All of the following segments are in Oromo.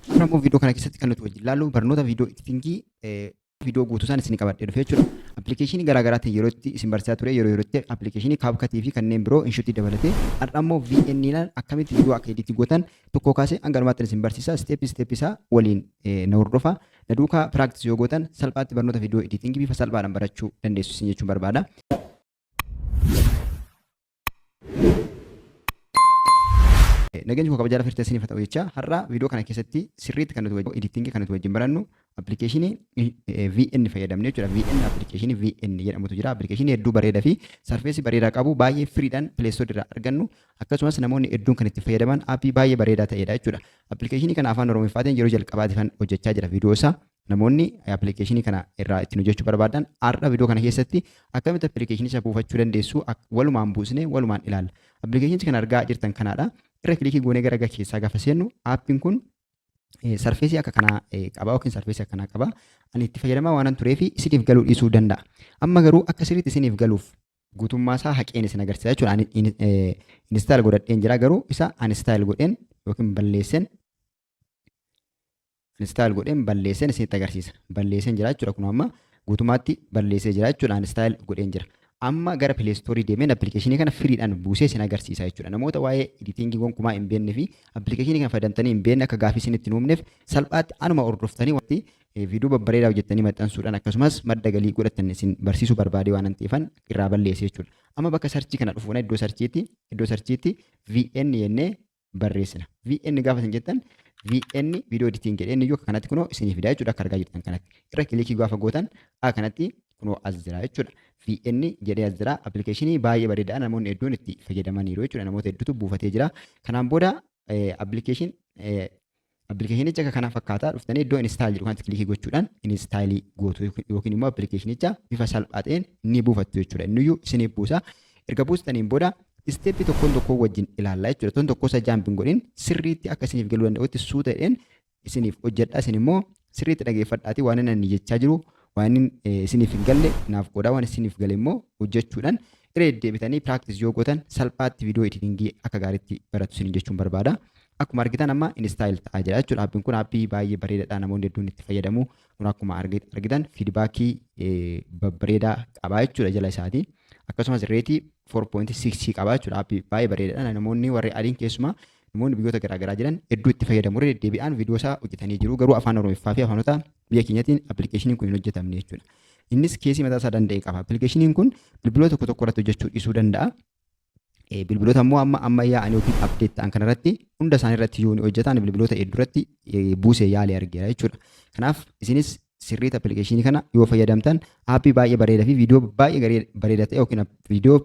Ammoo viidiyoo kana keessatti kan nuti wajjin ilaallu barnoota viidiyoo editingii viidiyoo guutuu isaan isin qabadhee dhufee jechuudha. Appilikeeshinii garaa garaatiin yeroo itti isin barsiisaa ture yeroo yerootti appilikeeshinii CapCut fi kanneen biroo inshuutii dabalatee har'a immoo VN-dhaan akkamitti viidiyoo akka editii gootan tokko kaasee hanga dhumaatti isin barsiisa. Steep isaa waliin na hordofaa. Na duukaa practice yoo gootan salphaatti barnoota viidiyoo editingii bifa salphaadhaan barachuu dandeessu isin jechuun barbaada. Nageenya koo kabajaadhaaf hirtee isiniif ta'u jecha har'a viidiyoo kana keessatti sirriitti kan nuti editingii kan nuti wajjin barannu appilikeeshinii VN fayyadamnee jechuudha. VN appilikeeshinii VN jedhamutu jira. Appilikeeshinii hedduu bareedaa fi sarfeesii bareedaa qabu baay'ee firiidhaan pileestoor irraa argannu akkasumas namoonni hedduun kan itti fayyadaman aappii baay'ee bareedaa ta'edha jechuudha. Appilikeeshinii kana afaan Oromooffaatiin yeroo jalqabaatiif kan hojjechaa jira viidiyoo isaa. Namoonni appilikeeshinii kana irraa ittiin hojjechuu barbaadan har'a viidiyoo kana keessatti akkamitti appilikeeshinii isa buufachuu dandeessu walumaan buusnee walumaan ilaalla. Appilikeeshinii kana argaa jirtan kanaadha. Irra kilikii goonee gara keessaa gaafa seennu aappiin kun sarfeesii akka kanaa qaba yookiin sarfeesii akkanaa qaba. Ani itti fayyadamaa waan tureef isiniif galuu dhiisuu danda'a. Amma garuu akka sirriitti isiniif galuuf guutummaa isaa haqeen isin agarsiisa jechuudha. Inistaayil godhadheen jira garuu isa anistaayil godheen yookiin balleesseen anistaayil godheen balleesseen isinitti agarsiisa. Balleesseen jira jechuudha kun amma guutummaatti balleessee jira jechuudha anistaayil godheen jira. Amma gara pileestoorii deemeen appilikeeshinii kana firiidhaan buusee isin agarsiisa jechuudha. Namoota waa'ee editingii gonkumaa hin beekne fi appilikeeshinii kana fayyadamtanii hin beekne akka gaaffii isinitti hin uumneef salphaatti anuma hordoftanii wanti viidiyoo babbareedaa hojjettanii maxxansuudhaan akkasumas madda galii godhatan isin barsiisuu barbaadee waan ta'eefan irraa balleesse jechuudha. Amma bakka sarchii kana dhufuun iddoo sarchiitti VN jennee barreessina. VN gaafa isin jettan VN viidiyoo editing jedheen iyyuu akka kanatti kunoo isiniif fidaa jechuudha akka argaa jirtan kanatti. Irra kilikii gaafa gootan kanatti kunoo as jira jechuudha. VN jedhee as jira. Appilikeeshinii baay'ee bareedaa namoonni hedduun itti fayyadamaniiru jechuudha. Namoota hedduutu buufatee jira. Kanaan booda appilikeeshinicha akka kana fakkaataa dhuftanii iddoo instaayil jedhu kanatti kilikii gochuudhaan instaayilii gootu yookiin immoo appilikeeshinicha bifa salphaa ta'een ni buufattu jechuudha. Inniyyuu isiniif buusa. Erga buustaniin booda isteeppii tokkoon wajjin ilaallaa jechuudha. Tokkoon tokkoo isa jaampiin godhin sirriitti akka isiniif galuu danda'utti suuta'een isiniif hojjedhaa. Isin immoo sirriitti dhageeffadhaatii waan inni jechaa jiru waan isiniif hin galle naaf qoodaa waan isiniif gale immoo hojjechuudhaan irra deddeebitanii practice yoo gootan salphaatti viidiyoo editingii akka gaariitti baratu isin jechuun barbaada. Akkuma argitan amma instaayil ta'aa jira jechuudha. Aappiin kun aappii baay'ee bareedaadha. Namoonni hedduun itti fayyadamu. Kun akkuma argitan fiidbaakii babbareedaa qabaa jechuudha jala isaatii. Akkasumas reetii 4.6 qabaa jechuudha. Aappii baay'ee bareedaadha. Namoonni warri adiin keessumaa namoonni biyyoota garaagaraa jiran hedduu itti fayyadamu. Irra deddeebi'aan viidiyoo isaa hojjetanii jiru. Garuu afaan Oromoffaa fi afaanota biyya keenyaatiin appilikeeshiniin kun hin hojjetamne jechuudha. Innis keesii mataa isaa danda'e qaba. Appilikeeshiniin kun bilbiloota tokko irratti hojjechuu dhiisuu danda'a. Bilbiloota immoo amma ammayyaa'anii yookiin update ta'an kanarratti hunda isaanii irratti yoo hojjetan bilbiloota hedduu irratti buusee yaalee argeera jechuudha. Kanaaf isinis sirriitti appilikeeshinii kana yoo fayyadamtan aappii baay'ee bareedaa fi viidiyoo baay'ee bareedaa ta'e yookiin viidiyoo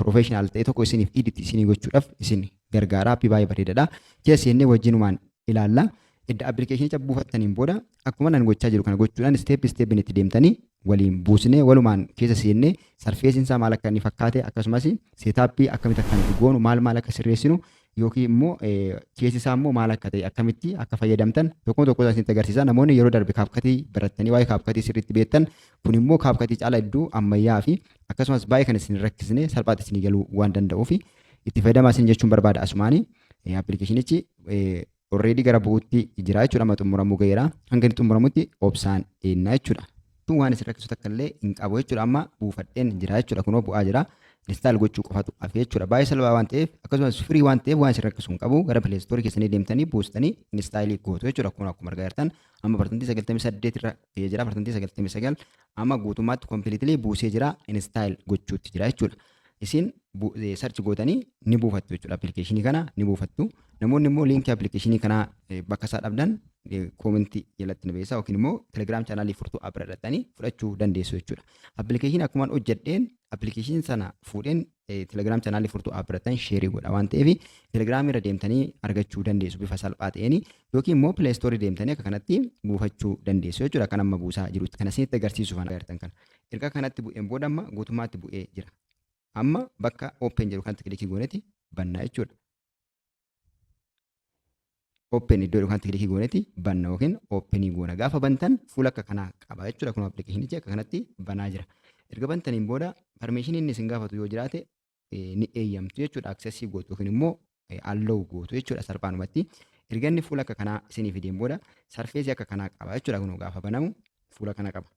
professional ta'e tokko isiniif edit isinii gochuudhaaf isin gargaara. Aappii baay'ee bareedaadha. Keessa seennee wajjinumaan ilaalla. Edda appilikeeshinicha buufattaniin booda akkuma nan gochaa jiru kana gochuudhaan steeppiin itti deemtanii waliin buusnee walumaan keessa seennee sarfeesiin isaa maal akka inni fakkaate akkasumas seetaappii akkamitti akka nuti goonu maal akka sirreessinu yookiin immoo keessi isaa immoo maal akka ta'e akkamitti akka fayyadamtan tokko isinitti agarsiisa. Namoonni yeroo darbe kaapkatii barattanii waa'ee kaapkatii sirriitti beektan kun immoo kaapkatii caalaa hedduu ammayyaa fi akkasumas baay'ee kan isin rakkisne salphaatti isin galuu waan danda'uuf itti fayyadamaa isin jechuun barbaada. Asumaanii appilikeeshinichi already gara bu'uutti jira jechuudha. Amma xumuramuu ga'eera. Hanga inni xumuramutti obsaan eennaa jechuudha. Waan isin rakkisu takka illee hin qabu jechuudha. Amma buufadheen jira jechuudha. Kunoo bu'aa jira. Instaayil gochuu qofatu hafe jechuudha. Baay'ee salphaa waan ta'eef akkasumas firii waan ta'eef waan isin rakkisu hin qabu. Gara pileestoorii keessanii deemtanii buustanii instaayilii gootu jechuudha. Kun akkuma argaa jirtan amma parsantii 98 irra ga'ee jira. Parsantii 99 amma guutummaatti kompiliitilii buusee jira. Instaayil gochuutti jira jechuudha. Isin sarchi gootanii ni buufattu jechuudha. Appilikeeshinii kana ni buufattu. Namoonni immoo liinkii appilikeeshinii kanaa bakka isaa dhabdan koomentii jalatti nu beeksisaa yookiin immoo telegiraam chaanaalii furtuu app irratti fudhachuu dandeessu jechuudha. Appilikeeshinii akkumaan hojjedheen appilikeeshinii sana fuudheen telegiraam chaanaalii furtuu app irratti sheerii godha waan ta'eef telegiraam irra deemtanii argachuu dandeessu bifa salphaa ta'een yookiin immoo pileestoorii deemtanii akka kanatti buufachuu dandeessu jechuudha. Kan amma buusaa jirutti kana isinitti agarsiisuuf kan agartan kana. Erga kanatti bu'een booda amma guutummaatti bu'ee jira. Amma bakka open jedhu kanatti kilikii gooneeti bannaa jechuudha. Open iddoo kanatti kilikii gooneeti banna yookiin openii goona. Gaafa bantan fuula akka kanaa qaba jechuudha. Kun appilikeeshinichi akka kanatti banaa jira. Erga bantaniin booda permishinii inni isin gaafatu yoo jiraate ni eeyyamtu jechuudha. Aksesii gootu yookiin immoo allow gootu jechuudha salphaanumatti. Erga inni fuula akka kanaa isinii fideen booda sarfeesii akka kanaa qaba jechuudha. Kun gaafa banamu fuula kana qaba.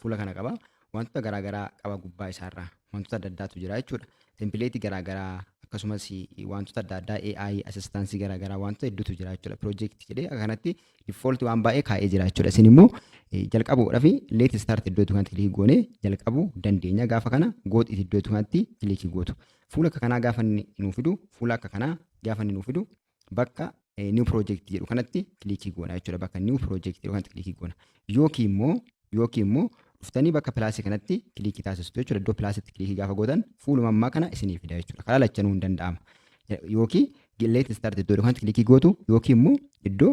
Fuula kana qaba. Wantoota garaagaraa qaba gubbaa isaarraa. Wantoota adda addaatu jira jechuudha. Tempileetii garaagaraa akkasumas wantoota adda addaa AI assistaansii garaagaraa wantoota hedduutu jira jechuudha. Piroojeektii jedhee akka kanatti difooltii waan baay'ee kaa'ee jira jechuudha. Isin immoo jalqabuudhaaf leet staart iddoo kanatti kilikii goonee jalqabuu dandeenya. Gaafa kana gooxiiti iddoo kanatti kilikii gootu. Fuula akka kanaa gaafa inni nuu fidu fuula akka kanaa gaafa inni nuu fidu bakka new project jedhu kanatti kilikii goona jechuudha. Bakka new project jedhu kanatti kilikii goona. Yookiin immoo dhuftanii bakka pilaasii kanatti kilikii taasistu jechuudha. Iddoo pilaasitti kilikii gaafa gootan fuuluma ammaa kana isinii fida jechuudha. Karaa lachanuu hin danda'ama. Yookiin leet staart iddoo kanatti kilikii gootu yookiin immoo iddoo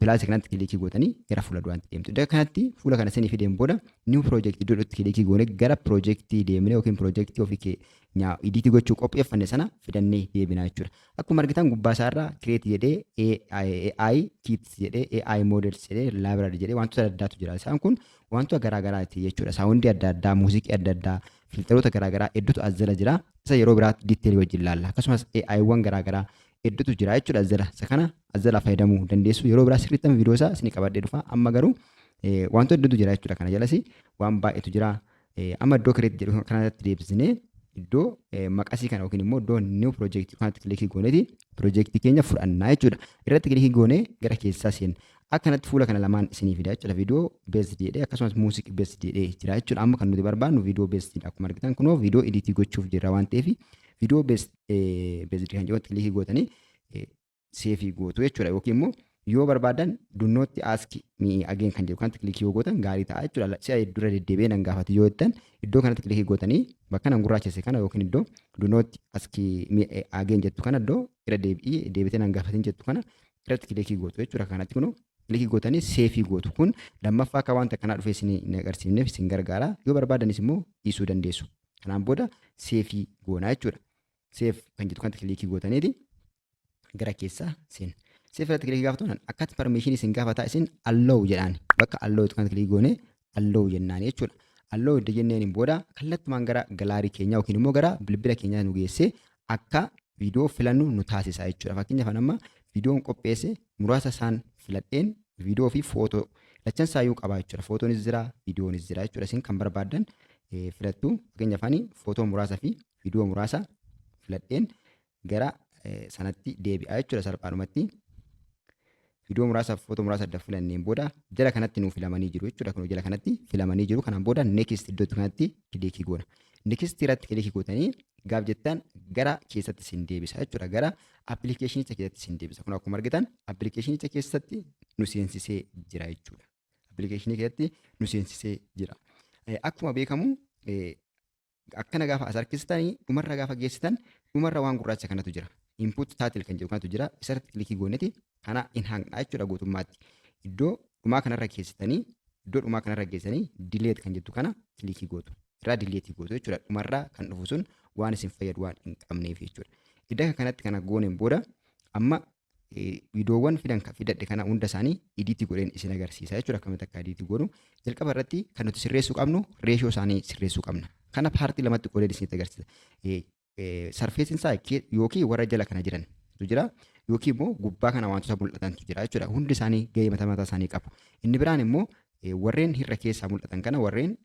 pilaasii kanatti kilikii gootanii gara fuula duraatti deemtu. Iddoo kanatti fuula kana isinii fideen booda new project iddoo itti kilikii goone gara piroojeektii deemnee yookiin piroojeektii ofii keenya idiitii gochuu qopheeffanne sana fidannee deebinaa jechuudha. Akkuma argitan gubbaa isaarraa create jedhee AI kits jedhee AI models jedhee library jedhee wantoota adda addaatu jira. Isaan kun wantoota garaagaraati jechuudha. Saawundii adda addaa, muuziqii adda addaa, filteroota garaagaraa hedduutu as jala jira. Isa yeroo biraatti diiteelii wajjin ilaalla. Akkasumas AIwwan garaagaraa hedduutu jira jechuudha. As jala isa kana as jala fayyadamuu dandeessu. Yeroo biraa sirriitti viidiyoo isaa isin qabadhee dhufa. Amma garuu wantoota hedduutu jira jechuudha. Kana jalas waan baay'eetu jira. Amma iddoo create jedhu kanatti deebisnee iddoo maqasii kana yookiin immoo iddoo new project kanatti kilikii gooneeti projectii keenya fudhannaa jechuudha. Irratti kilikii goonee gara keessaa seenna. Akkanatti fuula kana lamaan isinii fida jechuudha. Viidiyoo based jedhee akkasumas muuziqii based jedhee jira jechuudha. Amma kan nuti barbaadnu viidiyoo based dha. Akkuma argitan kunoo viidiyoo editii gochuuf jirra waan ta'eef viidiyoo based kan jedhu kilikii gootanii seefii gootu jechuudha. Yookiin immoo yoo barbaadan dunnootti aski ageen kan jedhu kanatti kilikii yoo gootan gaarii ta'a jechuudha. Si'a dura deddeebi'ee nan gaafatu yoo jettan iddoo kanatti kilikii gootanii bakka nan gurraachesse kana yookiin iddoo dunnootti aski ageen jettu kana iddoo irra deebitee nan gaafatin jettu kana irratti kilikii gootu jechuudha. Kanatti kunoo kilikii gootanii seefii gootu. Kun lammaffaa akka wanta kanaa dhufee isin agarsiifneef isin gargaara. Yoo barbaadanis immoo dhiisuu dandeessu. Kanaan booda seefii goonaa jechuudha. Seef kan jettu kanatti kilikii gootaniiti gara keessaa seenna. Seef irratti kilikii gaafatan akkatti permishinii isin gaafataa isin allow jedhaan bakka allow kanatti kilikii goone allow jennaan jechuudha. Allow iddoo jenneen booda kallattumaan gara galaarii keenya yookiin immoo gara bilbila keenyaa nu geessee akka viidiyoo filannu nu taasisa jechuudha. Fakkeenyaaf amma viidiyoon qopheesse muraasa isaan filadheen viidiyoo fi footoo lachan saayyuu qabaa jechuudha. Footoonis jira, viidiyoonis jira jechuudha. Isin kan barbaadan filattu. Fakkeenyaaf footoo muraasa fi viidiyoo muraasa filadheen gara sanatti deebi'a jechuudha. Salphaadhumatti viidiyoo muraasa fi footoo muraasa adda filanneen booda jala kanatti nuuf filamanii jiru jechuudha. Kun jala kanatti filamanii jiru. Kanaan booda next iddoo kanatti kilikii goona. Next irratti kilikii gootanii gaaf jettan gara keessatti isin deebisa jechuudha. Gara appilikeeshinicha keessatti isin deebisa. Kun akkuma argitan appilikeeshinicha keessatti nu seensisee jira jechuudha. Appilikeeshinii keessatti nu seensisee jira. Akkuma beekamu akkana gaafa as harkistanii dhumarra gaafa geessitan dhumarra waan gurraacha kanatu jira. Input title kan jedhu kanatu jira. Isarratti kilikii gooneti kana in hanqaa jechuudha guutummaatti. Iddoo dhumaa kanarra geessitanii iddoo dhumaa kanarra geessanii delete kan jettu kana kilikii gootu. Irraa delete gootu jechuudha. Dhumarraa kan dhufu sun waan isin fayyadu waan hin qabneef jechuudha. Iddoo kanatti kana gooneen booda amma viidiyoowwan fidadhe kana hunda isaanii ediitii godheen isin agarsiisa jechuudha. Akkamitti akka ediitii godhu jalqaba irratti kan nuti sirreessuu qabnu reeshoo isaanii sirreessuu qabna. Kana paartii lamatti qoodee isinitti agarsiisa. Sarfeesiin isaa yookiin warra jala kana jiran jira yookiin immoo gubbaa kana wantoota mul'atantu jira jechuudha. Hundi isaanii gahee mataa isaanii qabu. Inni biraan immoo warreen irra keessaa mul'atan kana warreen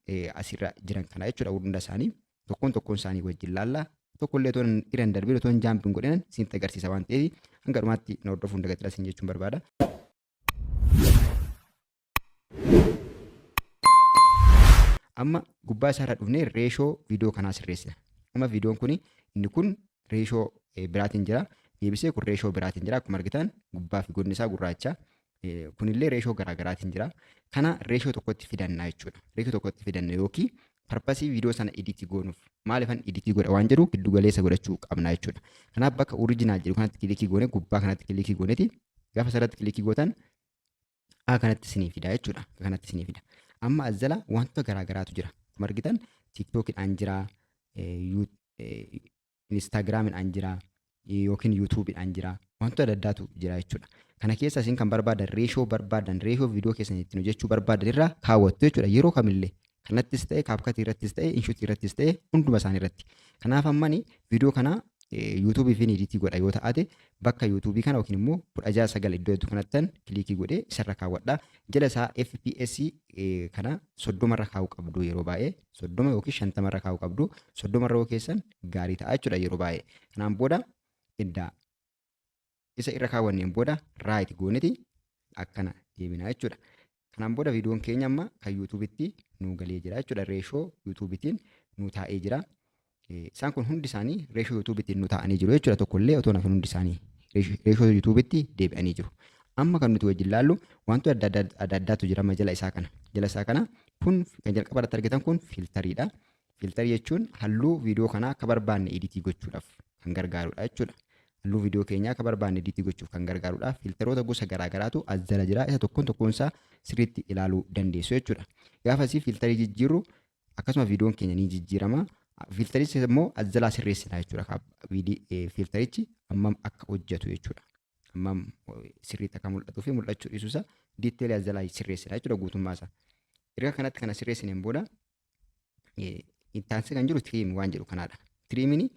asirra jiran kana jechuudha. Hunda isaanii tokkoon isaanii wajjin laallaa. Tokkollee toon dhiiran darbee toon jaampiin godhan isinitti agarsiisa waan ta'eef hanga dhumaatti na hordofuun dagatila isin jechuun barbaada. Amma gubbaa isaarra dhufnee reeshoo viidiyoo kanaa sirreessina. Amma viidiyoon kun inni kun reeshoo biraatiin jira. Deebisee kun reeshoo biraatiin jira. Akkuma argitan gubbaa fi godni isaa gurraacha. Kunillee reeshoo garaagaraatiin jira. Kana reeshoo tokkotti fidanna jechuudha. Reeshoo tokkotti fidanna yookiin parpasii viidiyoo sana ediitii goonuuf maaliifan ediitii godha waan jedhu giddu galeessa godhachuu qabna jechuudha. Kanaaf bakka oriijinaal jedhu kanatti kilikii goone gubbaa kanatti kilikii gooneeti gaafa sarratti kilikii gootan kanatti isinii fida jechuudha. Kanatti isinii fida. Amma as jala wantoota garaagaraatu jira. Akkuma argitan tiiktookidhaan jira, instaagiraamidhaan jira yookiin yuutuubidhaan jira. Wantoota adda addaatu jira jechuudha. Kana keessa isin kan barbaadan reeshoo viidiyoo keessan ittiin hojjechuu barbaadan irraa kaawwattu jechuudha. Yeroo kamillee kanattis ta'e kaapkatii irrattis ta'e inshuutii irrattis ta'e hunduma isaanii irratti. Kanaaf ammani viidiyoo kana YouTube fi editii godha yoo ta'ate bakka YouTube kana yookiin immoo 16 iddoo hedduu kanattan kilikii godhee isarra kaawwadha. Jala isaa FPS kana 30 irra kaa'uu qabdu yeroo baay'ee 30 yookiin 50 irra kaa'uu qabdu 30 irra yoo keessan gaarii ta'a jechuudha yeroo baay'ee. Kanaan booda iddaa isa irra kaawwanneen booda raayit gooneti akkana deebina jechuudha. Kanaan booda viidiyoon keenya amma kan YouTube'itti nu galee jira jechuudha. Reeshoo YouTube'ittiin nu taa'ee jira. Isaan kun hundi isaanii reeshoo YouTube'ittiin nu taa'anii jiru jechuudha. Tokkollee otoo nafin hundi isaanii reeshoo YouTube'itti deebi'anii jiru. Amma kan nuti wajjin laallu wantoota adda addaatu jira jala isaa kana. Jala isaa kana kun kan jalqaba irratti argitan kun fiiltariidha. Fiiltarii jechuun halluu viidiyoo kanaa akka barbaanne editii gochuudhaaf kan gargaarudha jechuudha. Halluu viidiyoo keenyaa akka barbaanne editii gochuuf kan gargaarudha. Fiiltaroota gosa garaagaraatu as jala jira. Isa tokkoon isaa sirriitti ilaaluu dandeessu jechuudha. Gaafasii fiiltarii jijjiirru akkasuma viidiyoon keenya ni jijjiirama. Fiiltarichi immoo as jalaa sirreessina jechuudha. Fiiltarichi hammam akka hojjetu jechuudha. Hammam sirriitti akka mul'atuu fi mul'achuu dhiisuusa diiteelii as jalaa sirreessina jechuudha guutummaasaa. Erga kanatti kana sirreessineen booda ittaansee kan jiru tiriim waan jedhu kanaadha. Tiriimiin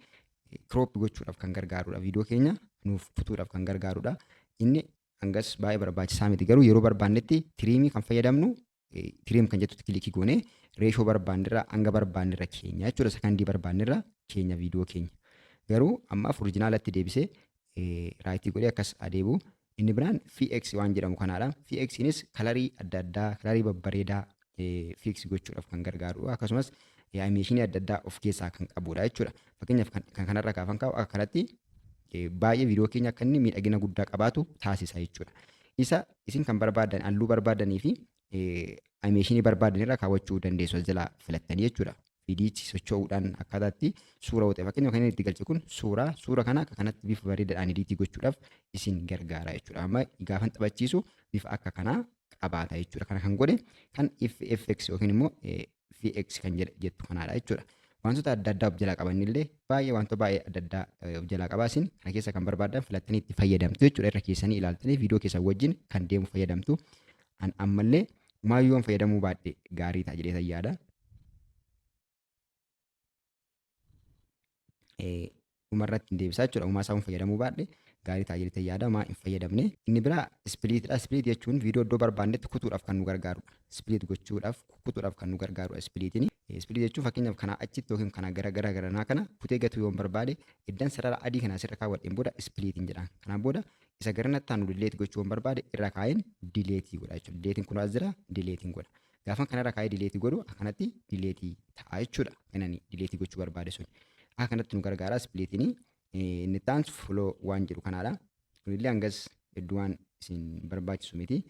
crop gochuudhaaf kan gargaarudha. Viidiyoo keenya nuuf futuudhaaf kan gargaarudha. Inni hangas baay'ee barbaachisaa miti garuu yeroo barbaannetti tiriimii kan fayyadamnu tiriim kan jettutti kilikii goonee reeshoo barbaannerra hanga barbaannerra keenya jechuudha. Sakandii barbaannerra keenya viidiyoo keenya. Garuu ammaaf orijinaalatti deebisee raayitii godhee akkas adeemu. Inni biraan VX waan jedhamu kanaadha. VXinis kalarii adda addaa, kalarii babbareedaa fix gochuudhaaf kan gargaarudha. Akkasumas animeeshinii adda addaa of keessaa kan qabudha jechuudha. Fakkeenyaaf kan kanarra kaafan kaa'u akka kanatti baay'ee viidiyoo keenya akka inni miidhagina guddaa qabaatu taasisa jechuudha. Isin kan barbaadan halluu barbaadanii fi animeeshinii barbaadanirra kaawwachuu dandeessu as jalaa filattanii jechuudha. Viidiyichi socho'uudhaan akkaataatti suura wixee fakkeenyaaf kan inni itti galche kun suura kana akka kanatti bifa bareedaadhaan editii gochuudhaaf isin gargaara jechuudha. Amma gaafan taphachiisu bifa akka kanaa qabaata jechuudha. Kana kan godhe kan FX yookiin immoo VX kan jettu kanaadha jechuudha. Wantoota adda addaa of jalaa qabanillee wantoota baay'ee adda addaa of jalaa qabaasin kana keessa kan barbaadan filattanii itti fayyadamtu jechuudha. Irra keessanii ilaaltanii viidiyoo keessan wajjin kan deemu fayyadamtu. Ammallee maayyoon fayyadamuu baadhee gaarii ta'a jedhee yaada. Dhumarratti deebisaa jechuudha. Uumaa isaa fayyadamuu baadhee gaarii ta'a jedhee yaada. Maa hin fayyadamne. Inni biraa ispiliitidha. Ispiliit jechuun viidiyoo iddoo barbaannetti kutuudhaaf kan nu gargaarudha. Ispiliit gochuudhaaf kutuudhaaf kan nu gargaarudha ispiliitiin. Ispiliit jechuun fakkeenyaaf kanaa achitti yookiin kanaa gara kana kutee gatuu yoo barbaade iddaan sarara adii kana asirra kaawwadheen booda ispiliitiin jedhaan. Kanaan booda isa gara natti aanu dileetii gochuu barbaade irra kaa'een dileetii godha jechuudha. Dileetiin kun as jira dileetiin godha. Gaafan kanarra kaa'ee dileetii godhu akkanatti dileetii ta'a jechuudha. Kanani dileetii gochuu barbaade sun. Akkanatti nu gargaara ispiliitiin. Inni taansu foloo waan jedhu kanaadha. Kunillee hangas hedduu waan isin barbaachisu miti.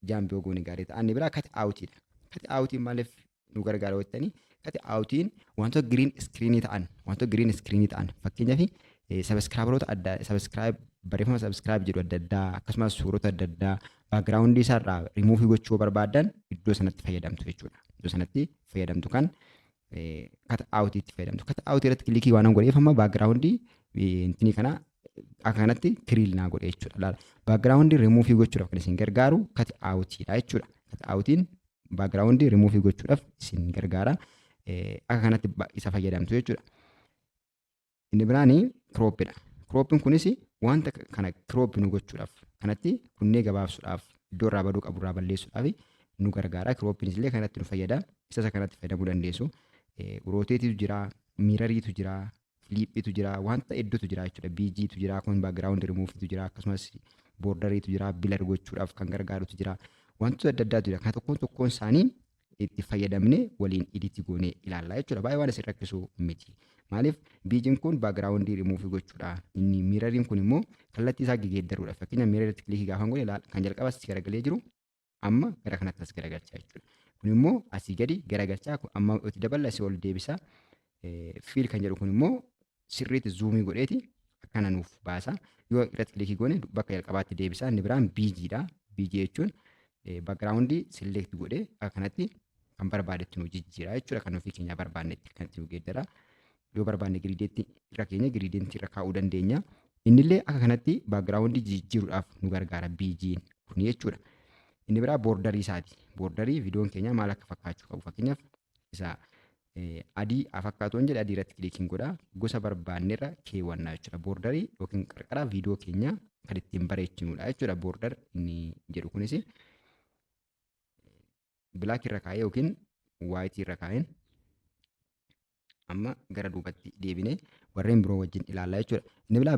Jaambiyoo goone gaarii ta'a. Inni biraa kati aawutiidha. Kati aawutiin maaliif nu gargaara jettanii kati aawutiin wantoota giriin iskiriinii ta'an fakkeenyaaf sabiskiraayibaroota adda barreeffama sabiskiraayib jedhu adda addaa akkasumas suurota adda addaa baagiraawundii isaarraa rimuufii gochuu barbaadan iddoo sanatti fayyadamtu jechuudha. Iddoo sanatti fayyadamtu kan kata aawutiitti fayyadamtu. Kata aawutii irratti kilikii waan godheef amma baagiraawundii intinii kana akka kanatti kiriil naa godhe jechuudha. Baagiraawundii rimuufii gochuudhaaf kan isin gargaaru kati aawutiidha jechuudha. Kati aawutiin baagiraawundii rimuufii gochuudhaaf isin gargaara. Akka kanatti isa fayyadamtu jechuudha. Inni biraanii kirooppidha. Kirooppiin kunis wanta kana kirooppi nu gochuudhaaf kanatti kunnee gabaabsuudhaaf iddoo irraa baduu qabu irraa balleessuudhaaf nu gargaara. Kirooppiinis illee kanatti nu fayyada. Isa kanatti fayyadamuu dandeessu. Rooteetiitu jira, miirariitu jira, filiiphiitu jira, wanta hedduutu jira jechuudha. BG'tu jira, kun baagiraawundii rimuufiitu jira, akkasumas boordariitu jira, bilar gochuudhaaf kan gargaarutu jira. Wantoota adda addaatu jira. Kan tokkoon isaanii itti fayyadamnee waliin editii goonee ilaalla jechuudha. Baay'ee waan isin rakkisu miti. Maaliif BG'n kun baagiraawundii rimuufii gochuudha. Inni miirariin kun immoo kallattii isaa geeddaruudha. Fakkeenyaaf miirariitti kilikii gaafa goone kan jalqaba asii garagalee jiru amma gara kanatti as garagalchaa jechuudha. Kun immoo asii gadi garagalchaa amma itti dabala asii ol deebisa. Fiil kan jedhu kun immoo sirriitti zuumii godheeti akkana nuuf baasa. Yoo irratti kilikii goone bakka jalqabaatti deebisa. Inni biraan BG'dha. BG jechuun baagiraawundii silleekti godhee akkanatti kan barbaadetti nu jijjiira jechuudha. Kan ofii keenya barbaannetti kan itti nu geeddara. Yoo barbaanne giriideetti irra keenya giriideetti irra kaa'uu dandeenya. Innillee akka kanatti baagiraawundii jijjiiruudhaaf nu gargaara BG'n kun jechuudha. Inni biraa boordarii isaati. Boordarii viidiyoon keenya maal akka fakkaachuu qabu fakkeenyaaf isa adii fakkaatuun jedhe adii irratti kilikiin godha. Gosa barbaanne irra keewwannaa jechuudha. Boordarii yookiin qarqara viidiyoo keenya kan ittiin bareechinudha jechuudha. Boordar inni jedhu kunis bilaak irra kaa'ee yookiin waayitii irra kaa'een amma gara duubatti deebinee warreen biroo wajjin ilaallaa jechuudha. Inni bilaa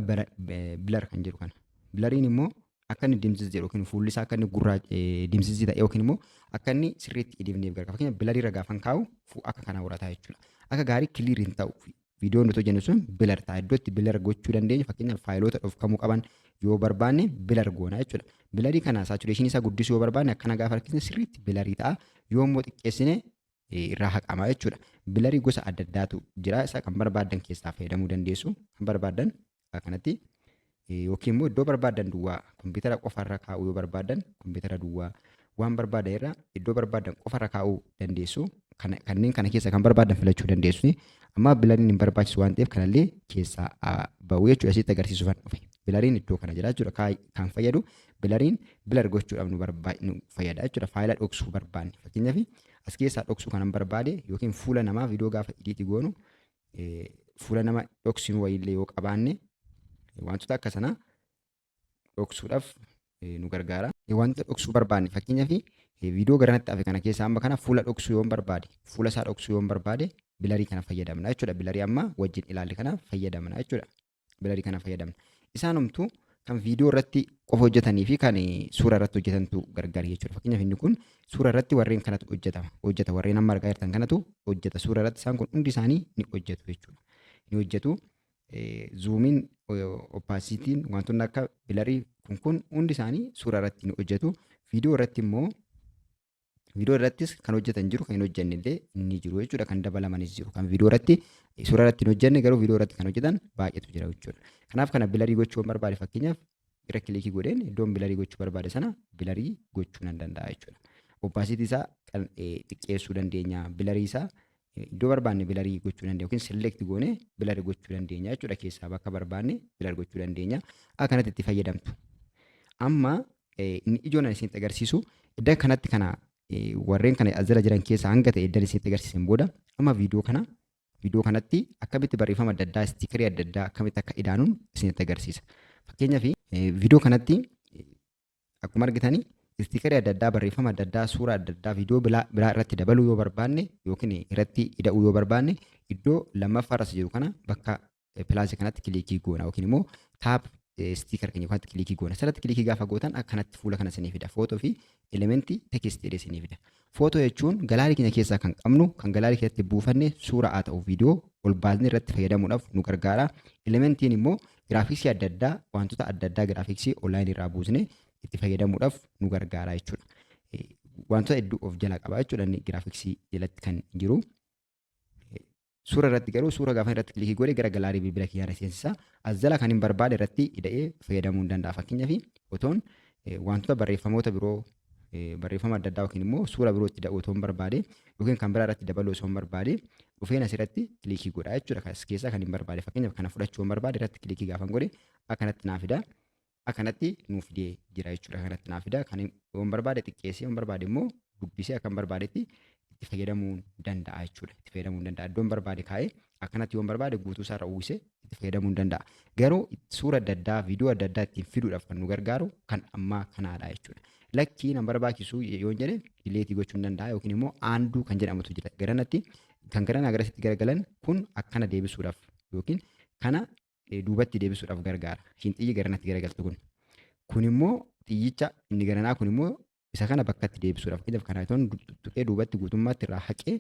bilar kan jedhu kana. Bilariin immoo akka inni dimsis jedhu yookiin fuulli isaa akka inni dimsis ta'e yookiin immoo akka inni sirriitti hidhifneef gargaara. Fakkeenyaaf bilarii irra gaafan kaa'u akka kana horataa jechuudha. Akka gaarii kiliir hin ta'u viidiyoon nuti hojjennu sun bilar ta'a. Iddootti bilar gochuu dandeenya. Fakkeenyaaf faayiloota dhokfamuu qaban yoo barbaanne bilar goona jechuudha. Bilarii kana saatureeshinii isaa guddisuu yoo barbaanne akkana gaafa harkisne sirriitti bilarii ta'a. Yoo immoo xiqqeessine irraa haqama jechuudha. Bilarii gosa adda addaatu jira. Isa kan barbaadan keessaa fayyadamuu dandeessu. Kan barbaadan kanatti yookiin immoo iddoo barbaadan duwwaa kompiitara qofarra kaa'uu yoo barbaadan kompiitara duwwaa waan barbaadan irra iddoo barbaadan qofarra kaa'uu dandeessu. Kanneen kana keessa kan barbaadan filachuu dandeessu. Amma bilariin hin barbaachisu waan ta'eef kanallee keessaa ba'uu jechuudha. Asitti agarsiisuuf kan dhufe. Bilariin iddoo kana jira jechuudha. Kan fayyadu bilariin bilar gochuudhaaf nu fayyada jechuudha. Faayila dhoksuu barbaanne. Fakkeenyaaf as keessaa dhoksuu kanan barbaade yookiin fuula namaa viidiyoo gaafa idiitii goonu fuula nama dhoksinu wayiillee yoo qabaanne wantoota akka sanaa dhoksuudhaaf nu gargaara. Wanta dhoksuu barbaanne fakkeenyaaf viidiyoo garanatti hafe kana keessaa amma kana fuula dhoksuu yoo barbaade fuula isaa dhoksuu yoo barbaade bilarii kana fayyadamna jechuudha. Bilarii amma wajjin ilaalle kana fayyadamna jechuudha. Bilarii kana fayyadamna. Isaanumtuu kan viidiyoo irratti qofa hojjetanii fi kan suura irratti hojjetantu gargari jechuudha. Fakkeenyaaf inni kun suura irratti warreen kanatu hojjeta. Warreen amma argaa jirtan kanatu hojjeta. Suura irratti isaan kun hundi isaanii ni hojjetu jechuudha. Ni hojjetu. Zuumiin opaasitiin wantoonni akka bilarii kun hundi isaanii suura irratti ni hojjetu. Viidiyoo irratti immoo viidiyoo irrattis kan hojjetan jiru kan hin hojjenne illee ni jiru jechuudha. Kan dabalamanis jiru. Kan viidiyoo irratti suura irratti hin hojjenne garuu viidiyoo irratti kan hojjetan baay'eetu jira jechuudha. Kanaaf kana bilarii gochuu barbaade fakkeenyaaf irra kilikii godheen iddoon bilarii gochuu barbaade sana bilarii gochuu nan danda'a jechuudha. Opaasitii isaa xiqqeessuu dandeenya. Bilarii isaa iddoo barbaanne bilarii gochuu dandeenya yookiin select goone bilarii gochuu dandeenya jechuudha. Keessaa bakka barbaanne bilarii gochuu dandeenya. Akkanatti itti fayyadamtu. Amma inni ijoon isinitti agarsiisu iddoo kanatti kana warreen kana as jala jiran keessaa hanga ta'e iddoo isinitti agarsiisan booda amma viidiyoo kanatti akkamitti barreeffama adda addaa istiikarii adda addaa akkamitti akka idaanuun isinitti agarsiisa. Fakkeenyaaf viidiyoo kanatti akkuma argitanii istiikarii adda addaa barreeffama adda addaa suura adda addaa viidiyoo biraa irratti dabaluu yoo barbaanne yookiin irratti ida'uu yoo barbaanne iddoo lammaffaa irras jiru kana bakka pilaasii kanatti kilikii goona yookiin immoo taap stiikar keenya kanatti kilikii goona. Asirratti kilikii gaafa gootan akkanatti fuula kana isinii fida. Footoo fi elementii tekstii isinii fida. Footoo jechuun galaarii keenya keessaa kan qabnu kan galaarii keessatti buufanne suura haa ta'u viidiyoo ol baasnee irratti fayyadamuudhaaf nu gargaara. Elementiin immoo giraafiksii adda addaa wantoota adda addaa giraafiksii onlaayinii irraa buusnee itti fayyadamuudhaaf nu gargaara jechuudha. Wantoota hedduu of jala qaba jechuudha inni giraafiksii jalatti kan jiru. Suura irratti garuu suura gaafa irratti kilikii godhe gara galaarii bilbila kiyyaa seensisaa. As jala kan hin barbaade irratti hidhee fayyadamuu ni danda'a. Fakkeenyaaf otoon wantoota barreeffamoota biroo barreeffama adda addaa yookiin immoo suura biroo itti da'uu otoo hin barbaade yookiin kan biraa irratti dabaluu osoo hin barbaade dhufeen asirratti kilikii godha jechuudha. As keessaa kan hin barbaade fakkeenyaaf kana fudhachuu hin barbaade irratti kilikii gaafa godhe akkanatti naa fida. Akkanatti nuuf fidee jira jechuudha. Akkanatti naa fida. Kan hin barbaade xiqqeessee hin barbaade immoo guddisee akka hin barbaadetti itti fayyadamuu danda'a jechuudha. Itti fayyadamuu danda'a. Iddoon barbaade kaa'ee akkanatti yoo barbaade guutuu isaa irra uwwisee itti fayyadamuu danda'a. Garuu suura adda addaa viidiyoo adda addaa ittiin fiduudhaaf kan nu gargaaru kan ammaa kanaadha jechuudha. Lakkii nan barbaachisu yoo jedhe dileetii gochuu danda'a yookiin immoo aanduu kan jedhamutu jira. Garanatti kan garanaa garasitti garagalan kun akkana deebisuudhaaf yookiin kana duubatti deebisuudhaaf gargaara. Ishiin xiyyi garanatti garagaltu kun. Kun immoo xiyyicha inni garanaa kun immoo isa kana bakkatti deebisuudhaaf fakkeenyaaf kana itoon tuqee duubatti guutummaatti irraa haqee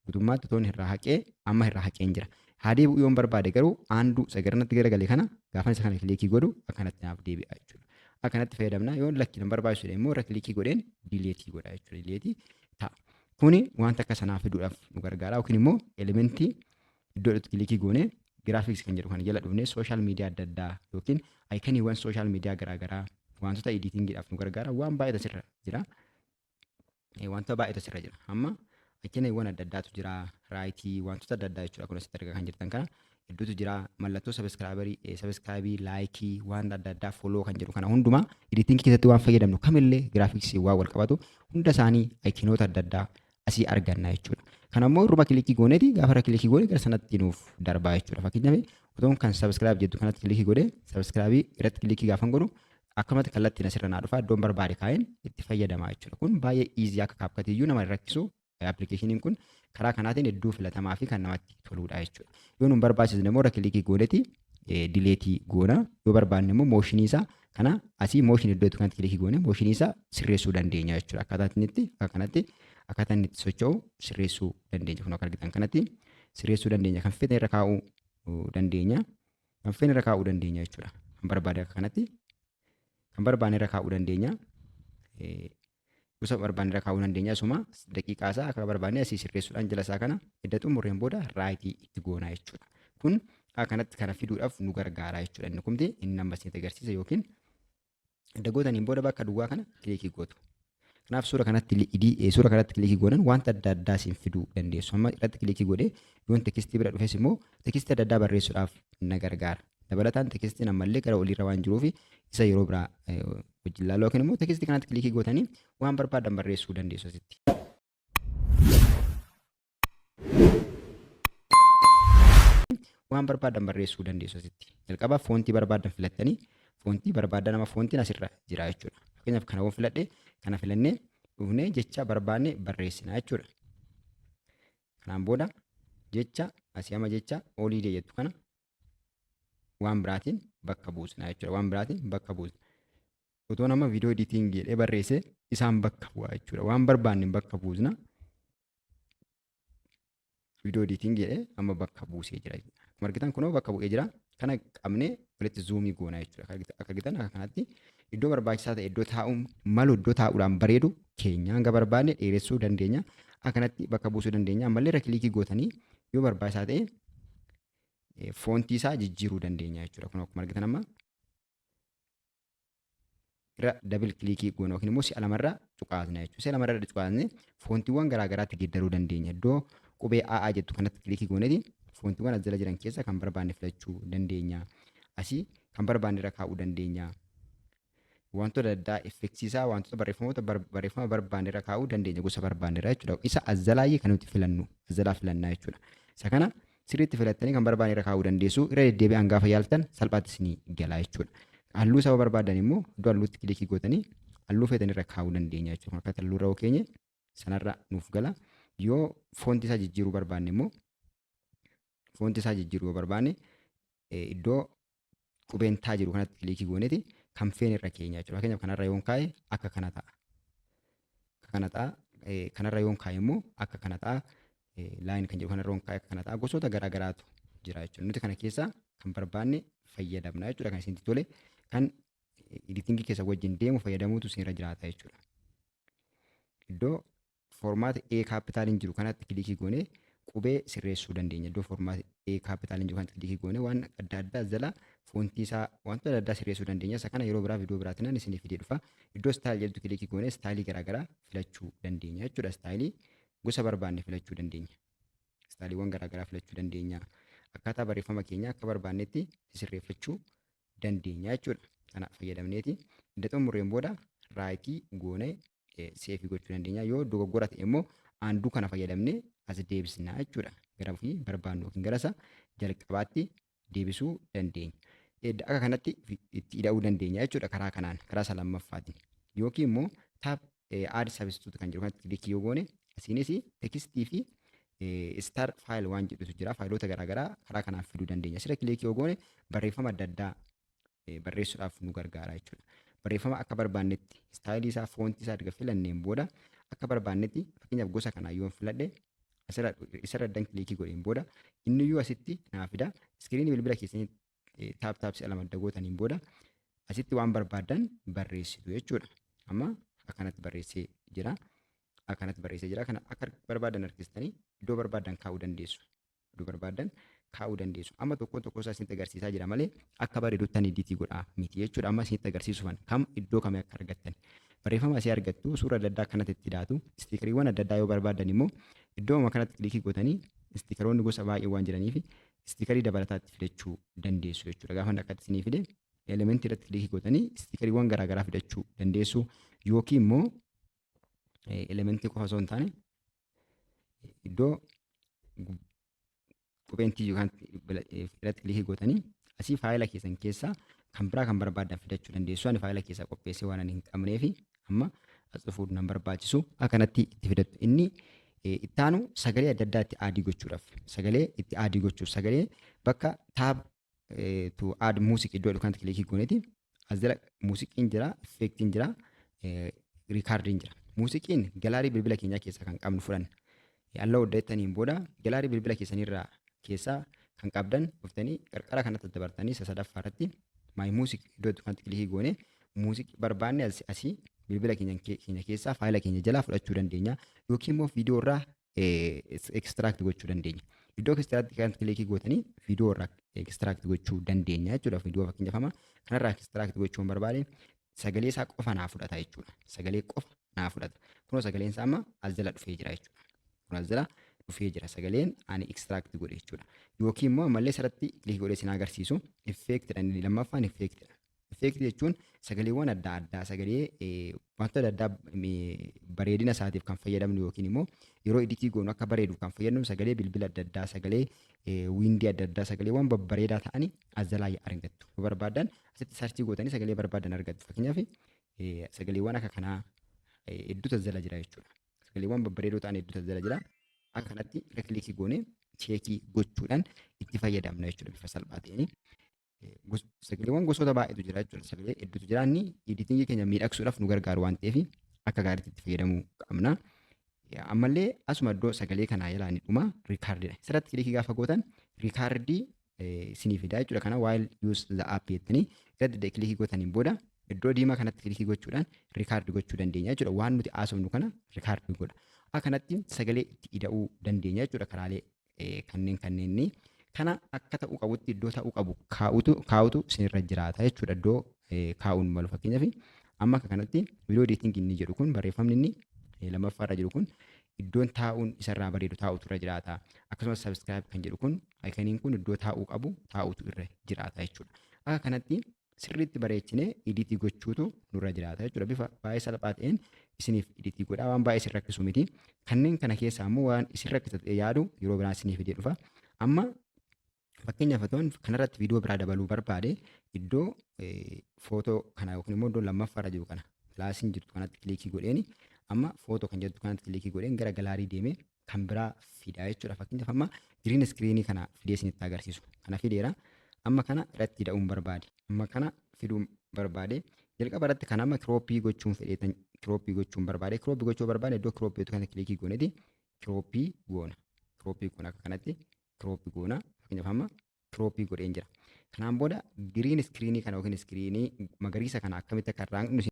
guutummaatti itoon irraa haqee amma irraa haqeen jira. Haa deebi'uu yoo barbaade garuu aanduu isa garanatti garagalee kana gaafa isa kana kilikii godhu akkanatti naaf deebi'a jechuudha. Akkanatti fayyadamna yoo lakki nan barbaachisudha immoo irra kilikii godheen dileetii godha jechuudha. Dileetii ta'a. Kuni wanta akka sanaa fiduudhaaf nu gargaara yookiin immoo elementii iddoo itti kilikii goonee giraafiksii kan jedhu kana jala dhufnee sooshaal miidiyaa adda addaa yookiin ayikaniiwwan sooshaal miidiyaa garaagaraa wantoota editingiidhaaf nu gargaara waan baay'eetu asirra jira. Wantoota baay'eetu asirra jira. Amma ayikaniiwwan adda addaatu jira. Raayitii wantoota adda addaa jechuudha. Kun asitti argaa kan jirtan kana hedduutu jira. Mallattoo sabiskiraayibii, laayikii waan adda addaa foloo kan jedhu kana hundumaa editingii keessatti waan fayyadamnu kamillee giraafiksii waan wal qabatu hunda isaanii ayikinoota adda addaa asii arganna jechuudha. Kanammoo irruma kilikii gooneeti gaafa irra kilikii goone gara sanatti nuuf darbaa jechuudha. Fakkeenyaaf otoo kan subscribe jettu kanatti kilikii godhee subscribe irratti kilikii gaafan godhu akkamatti kallattiin asirra naa dhufa iddoon barbaade kaa'een itti fayyadamaa jechuudha. Kun baay'ee easy akka kaapkatiiyyuu nama rakkisu appilikeeshiniin kun karaa kanaatiin hedduu filatamaa fi kan namatti toludha jechuudha. Yoo nun barbaachisne immoo irra kilikii gooneeti dileetii goona. Yoo barbaanne immoo mooshinii isaa kana asii mooshinii iddoo kanatti kilikii goone mooshinii isaa sirreessuu dandeenya jechuudha. Akkaataa inni itti socho'u sirreessuu dandeenya. Kun akka argitan kanatti sirreessuu dandeenya. Kan fedhe irra kaa'uu dandeenya. Kan fedhe irra kaa'uu dandeenya jechuudha. Kan barbaade akka kanatti kan barbaanne irra kaa'uu dandeenya. Gosa barbaanne irra kaa'uu dandeenya. Asuma daqiiqaa isaa akka barbaanne asii sirreessuudhaan jala isaa kana edda xumurreen booda raayitii itti goonaa jechuudha. Kun kanatti kana fiduudhaaf nu gargaara jechuudha. Inni kumti inni amma isin agarsiisa yookiin edda gootaniin booda bakka duwwaa kana kilikii gootu. Kanaaf suura kanatti kilikii goonan wanta adda addaa isin fiduu dandeessu. Amma irratti kilikii godhee yoon tekstii bira dhufes immoo tekstii adda addaa barreessuudhaaf na gargaara. Dabalataan tekstiin ammallee gara oliirra waan jiruuf isa yeroo biraa wajjin ilaallu yookiin immoo tekstii kanatti kilikii gootanii waan barbaadan barreessuu dandeessu asitti. Waan barbaadan barreessuu dandeessu asitti. Jalqaba foontii barbaadan filattanii foontii barbaadan nama foontiin asirra jira jechuudha. Fakkeenyaaf kana waan filadhee kana filannee dhufnee jecha barbaanne barreessina jechuudha. Kanaan booda jecha asii ama jecha oliidee jettu kana waan biraatiin bakka buusna jechuudha. Waan biraatiin bakka buusna. Otoo nama viidiyoo ediitiin jedhee barreessee isaan bakka bu'aa jechuudha. Waan barbaanne bakka buusna. Viidiyoo ediitiin jedhee amma bakka buusee jira. Akkuma argitan kunoo bakka bu'ee jira. Kana qabnee walitti zuumii goona jechuudha. Akka argitan akka kanatti iddoo barbaachisaa ta'e iddoo taa'uun malu iddoo taa'uudhaan bareedu keenya hanga barbaanne dheeressuu dandeenya. Akkanatti bakka buusuu dandeenya. Ammallee irra kilikii gootanii yoo barbaachisaa ta'e foontii isaa jijjiiruu dandeenya jechuudha. Kun akkuma argitan amma irra dabil kilikii goona yookiin immoo si'a lamarraa cuqaasna jechuudha. Si'a lamarraa cuqaasne foontiiwwan garaagaraatti geeddaruu dandeenya. Iddoo qubee AA jettu kanatti kilikii gooneeti foontiiwwan as jala jiran keessa kan barbaanne filachuu dandeenya. Asii kan barbaanne irra kaa'uu dandeenya. Wantoota adda addaa effeksiisaa wantoota barreeffama barbaanne irra kaa'uu dandeenya gosa barbaanne irra jechuudha. Isa as jalaayyee kan nuti filannu as jalaa filannaa jechuudha. Isa kana sirriitti filattanii kan barbaanne irra kaa'uu dandeessu. Irra deddeebi'an gaafa yaaltan salphaatti isinii galaa jechuudha. Halluu saba barbaadan immoo iddoo halluutti kilikii gootanii halluu feetan irra kaa'uu dandeenya jechuudha. Akka halluu irra keenye sanarra nuuf gala. Yoo foonti isaa jijjiiruu barbaanne immoo foonti isaa jijjiiruu barbaanne iddoo qubeen taa jiru kanatti kilikii gooneeti kan feene irra keenya jechuudha. Fakkeenyaaf kanarra yoon kaa'e akka kana ta'a. Akka kana ta'a. Kanarra yoon kaa'e immoo akka kana ta'a. Laayin kan jedhu kanarra yoon kaa'e akka kana ta'a. Gosoota garaagaraatu jira jechuudha. Nuti kana keessaa kan barbaanne fayyadamna jechuudha. Kan isinitti tole kan editingii keessa wajjin deemu fayyadamuutu isinirra jiraata jechuudha. Iddoo formaata A kaapitaaliin jiru kanatti kilikii goonee qubee sirreessuu dandeenya. Iddoo formaata A kaapitaaliin jiru kanatti kilikii goonee waan adda addaa jala foontii isaa wantoota adda addaa sirreessuu dandeenya. Isa kana yeroo biraa viidiyoo biraatiin isinii fidee dhufa. Iddoo istaayil jedhutti kilikii goonee istaayilii garaagaraa filachuu dandeenya jechuudha. Istaayilii gosa barbaanne filachuu dandeenya. Istaayiliiwwan garaagaraa filachuu dandeenya. Akkaataa barreeffama keenya akka barbaannetti sirreeffachuu dandeenya jechuudha. Kana fayyadamneeti. Iddoo xumurreen booda raayitii goonee seefii gochuu dandeenya. Yoo dogoggora ta'e immoo aanduu kana fayyadamnee as deebisnaa jechuudha. Gara ofii barbaannu yookiin gara isa jalqabaatti deebisuu dandeenya. Akka kanatti itti hidhuu dandeenya jechuudha karaa kanaan karaa isa lammaffaatiin. Yookiin immoo taap aadi sabistituuti kan jiru kanatti kilikii yoo goone asiinis tekstii fi star faayil waan jedhutu jira. Faayilota garaagaraa karaa kanaan fiduu dandeenya. Asirra kilikii yoo goone barreeffama adda addaa barreessuudhaaf nu gargaara jechuudha. Barreeffama akka barbaannetti istaayilii isaa foontii isaa erga filanneen booda akka barbaannetti fakkeenyaaf gosa kanaa yoo filadhe isarra addan kilikii godheen booda inni iyyuu asitti naa fida. Iskiriinii bilbila keessanii taap si'a lama adda gootaniin booda asitti waan barbaadan barreessitu jechuudha. Amma akkanatti barreessee jira. Akkanatti barreessee jira. Kana akka barbaadan harkistanii iddoo barbaadan kaa'uu dandeessu. Iddoo barbaadan kaa'uu dandeessu. Amma tokkoon tokko isaa isinitti agarsiisaa jira malee akka bareedutti ediitii godhaa miti jechuudha. Amma isinitti agarsiisuufan kam iddoo kamii akka argattan. Barreeffama asii argattu suura adda addaa akkanatti itti hidhaatu. Istiikariiwwan adda addaa yoo barbaadan immoo iddoo kanatti kilikii gootanii istiikaroonni gosa baay'ee waan jiraniif istiikarii dabalataatti fidachuu dandeessu jechuudha. Gaafa akkatti isinii fide elementii irratti kilikii gootanii istiikariiwwan garaagaraa fidachuu dandeessu. Yookiin immoo elementii qofa osoo hin taane iddoo qubeettii yookaan irratti kilikii gootanii asii faayila keessan keessaa kan biraa kan barbaadan fidachuu dandeessu. Ani faayila keessaa qopheessee waan ani hin qabneef amma as dhufuun nan barbaachisu akkanatti itti fidattu. Inni itti aanu sagalee adda addaa itti aadii gochuudhaaf sagalee itti aadii gochuuf sagalee bakka taab to add music iddoo dhukaan kilikii gooneeti as jala muuziqiin jira, effeektiin jira, riikaardiin jira. Muuziqiin galaarii bilbila keenyaa keessaa kan qabnu fudhanna. Alla hojjettaniin booda galaarii bilbila keessanirraa keessaa kan qabdan dhuftanii qarqara kanatti dabartanii sadaffaa irratti maay muuziq iddoo dhukaanti kilikii goone muuziqii barbaanne asii bilbila keenya keessaa faayila keenya jalaa fudhachuu dandeenya yookiin immoo viidiyoo irraa ekstiraakti gochuu dandeenya. Iddoo ekstiraakti kan kilikii gootanii viidiyoo irraa ekstiraakti gochuu dandeenya jechuudha. Viidiyoo fakkeenyaaf kanarraa ekstiraakti gochuun barbaade sagalee isaa qofa naa fudhata jechuudha. Sagalee qofa naa fudhata. Kunoo sagaleen isaa amma as jala dhufee jira jechuudha. Kun as jala dhufee jira sagaleen ani ekstiraakti godhe jechuudha. Yookiin immoo ammallee sarratti kilikii godhee isin agarsiisu effeektidha. Inni lammaffaan effeektidha. Effeektii jechuun sagaleewwan adda addaa sagalee wantoota adda addaa bareedina isaatiif kan fayyadamnu yookiin immoo yeroo editii goonu akka bareeduuf kan fayyadamnu sagalee bilbila adda addaa sagalee wiindii adda addaa sagaleewwan babbareedaa ta'anii as jalaa argattu. Yoo barbaadan asitti sarchii gootanii sagalee barbaadan argattu. Fakkeenyaaf sagaleewwan akka kanaa hedduutu as jala jira jechuudha. Sagaleewwan babbareedoo ta'an hedduutu as jala jira. Akka kanatti irra kilikii goonee cheekii gochuudhaan itti fayyadamna jechuudha bifa salphaa ta'een. Sagaleewwan gosoota baay'eetu jira jechuudha. Sagalee hedduutu jira. Inni editingii keenya miidhagsuudhaaf nu gargaaru waan ta'eef akka gaariitti itti fayyadamuu qabna. Ammallee asuma iddoo sagalee kanaa jalaa ni dhuma riikaardidha. Asirratti kilikii gaafa gootan riikaardii isinii fidaa jechuudha. Kana while use the app jettanii irratti kilikii gootaniin booda iddoo diimaa kanatti kilikii gochuudhaan riikaardii gochuu dandeenya jechuudha. Waan nuti haasofnu kana riikaardii godha. Akkanatti sagalee itti ida'uu dandeenya jechuudha. Karaalee kanneen kana akka ta'uu qabutti iddoo ta'uu qabu kaa'utu isinirra jiraata jechuudha. Iddoo kaa'uun malu fakkeenyaaf amma akka kanatti viidiyoo editingii inni jedhu kun barreeffamni inni lammaffaa irra jiru kun iddoon taa'uun isarraa bareedu taa'utu irra jiraata. Akkasumas subscribe kan jedhu kun ayikaniin kun iddoo taa'uu qabu taa'utu irra jiraata jechuudha. Akka kanatti sirriitti bareechinee editii gochuutu nurra jiraata jechuudha. Bifa baay'ee salphaa ta'een isiniif editii godhaa waan baay'ee isin rakkisu miti. Kanneen kana keessaa immoo waan isin rakkisate yaadu yeroo biraa isiniif fidee dhufa. Amma fakkeenyaaf kanarratti viidiyoo biraa dabaluu barbaade iddoo footoo kana yookiin immoo iddoo lammaffaarra jiru kana pilaasiin jirtu kanatti kilikii godheeni amma footoo kan jettu kanatti kilikii godheen gara galaarii deemee kan biraa fidaa jechuudha. Fakkeenyaaf amma giriin iskiriinii kana fidee isinitti agarsiisu. Kana fideera amma kana irratti hidha'uun barbaade. Amma kana fiduun barbaade jalqaba irratti kan amma kirooppii gochuun fedheetan kirooppii gochuun barbaade. Kirooppii gochuu barbaade iddoo kirooppii kana kilikii gooneeti kirooppii goona. Kirooppii kun akka kanatti kirooppii goona. Fakkeenyaaf amma kirooppii godheen jira. Kanaan booda giriin iskiriinii kana yookiin iskiriinii magariisa kana akkamitti akka irraa nu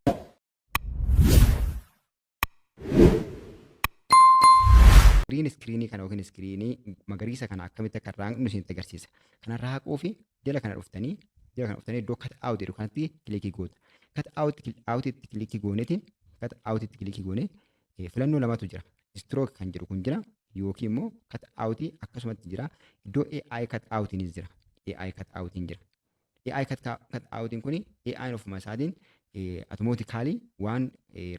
giriin iskiriinii kana yookiin iskiriinii magariisa kana akkamitti akka irraa nu isinitti agarsiisa. Kanarraa haquu fi jala kana dhuftanii iddoo cut out jedhu kanatti kilikii goota. Cut out'itti kilikii gooneeti cut out'itti kilikii goone filannoo lamatu jira. Stroke kan jedhu kun jira. Yookiin immoo cut out'i akkasumatti jira. Iddoo AI cut out'inis jira. AI cut out'iin jira. AI cut out'iin kuni AI ofuma isaatiin automaatikaalii waan